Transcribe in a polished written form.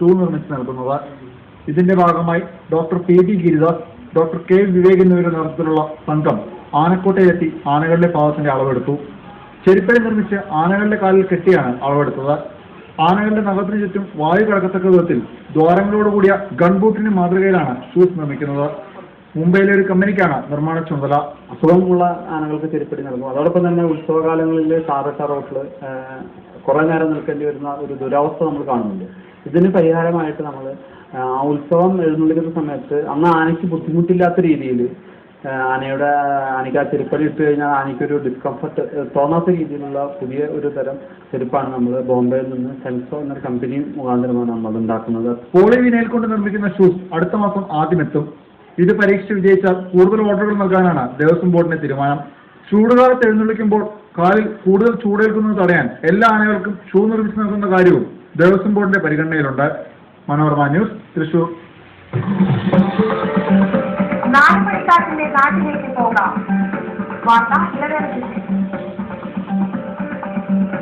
Shoe നിർമ്മിച്ചു നൽകുന്നത്. ഇതിന്റെ ഭാഗമായി doctor P D Giridas, doctor K Vivek എന്നിവരുടെ നേതൃത്വത്തിലുള്ള സംഘം ആനക്കോട്ടയിലെത്തി ആനകളുടെ പാദത്തിന്റെ അളവെടുത്തു. ചെരുപ്പടി നിർമ്മിച്ച് ആനകളുടെ കാലിൽ കെട്ടിയാണ് അളവെടുത്തത്. ആനകളുടെ നഖത്തിന് ചുറ്റും വായു കടക്കത്തക്ക വിധത്തിൽ ദ്വാരങ്ങളോടുകൂടിയ ഗൺബൂട്ടിന്റെ മാതൃകയിലാണ് ഷൂസ് നിർമ്മിക്കുന്നത്. മുംബൈയിലെ ഒരു കമ്പനിക്കാണ് നിർമ്മാണ ചുമതല. അസുഖമുള്ള ആനകൾക്ക് ചെരുപ്പടി നൽകും. അതോടൊപ്പം തന്നെ ഉത്സവകാലങ്ങളിൽ സാധാരണ റോട്ടിൽ കുറെ നേരം നിൽക്കേണ്ടി വരുന്ന ഒരു ദുരവസ്ഥ നമ്മൾ കാണുന്നുണ്ട്. ഇതിന് പരിഹാരമായിട്ട് നമ്മൾ ആ ഉത്സവം എഴുന്നള്ളിക്കുന്ന സമയത്ത് അന്ന് ആനയ്ക്ക് ബുദ്ധിമുട്ടില്ലാത്ത രീതിയിൽ ആനയ്ക്ക് ആ ചെരുപ്പടി ഇട്ട് കഴിഞ്ഞാൽ ആനയ്ക്കൊരു ഡിസ്കംഫർട്ട് തോന്നാത്ത രീതിയിലുള്ള പുതിയ ഒരു തരം ചെരുപ്പാണ് നമ്മൾ ബോംബെയിൽ നിന്ന് സെൻസോ എന്നൊരു കമ്പനി മുഖാന്തരമാണ് നമ്മൾ ഉണ്ടാക്കുന്നത്. പോളിവിനൈൽ കൊണ്ട് നിർമ്മിക്കുന്ന ഷൂസ് അടുത്ത മാസം ആദ്യം എത്തും. ഇത് പരീക്ഷിച്ച് വിജയിച്ചാൽ കൂടുതൽ ഓർഡറുകൾ നൽകാനാണ് ദേവസ്വം ബോർഡിന്റെ തീരുമാനം. ചൂടുകാലത്ത് എഴുന്നള്ളിക്കുമ്പോൾ കാലിൽ കൂടുതൽ ചൂടേൽക്കുന്നത് തടയാൻ എല്ലാ ആനകൾക്കും ഷൂ നിർമ്മിച്ചു നൽകുന്ന കാര്യവും ദേവസ്വം ബോർഡിന്റെ പരിഗണനയിലുണ്ട്. മനോരമ ന്യൂസ്, തൃശൂർ. നാട്ടിലേക്ക് പോകാം. വാർത്ത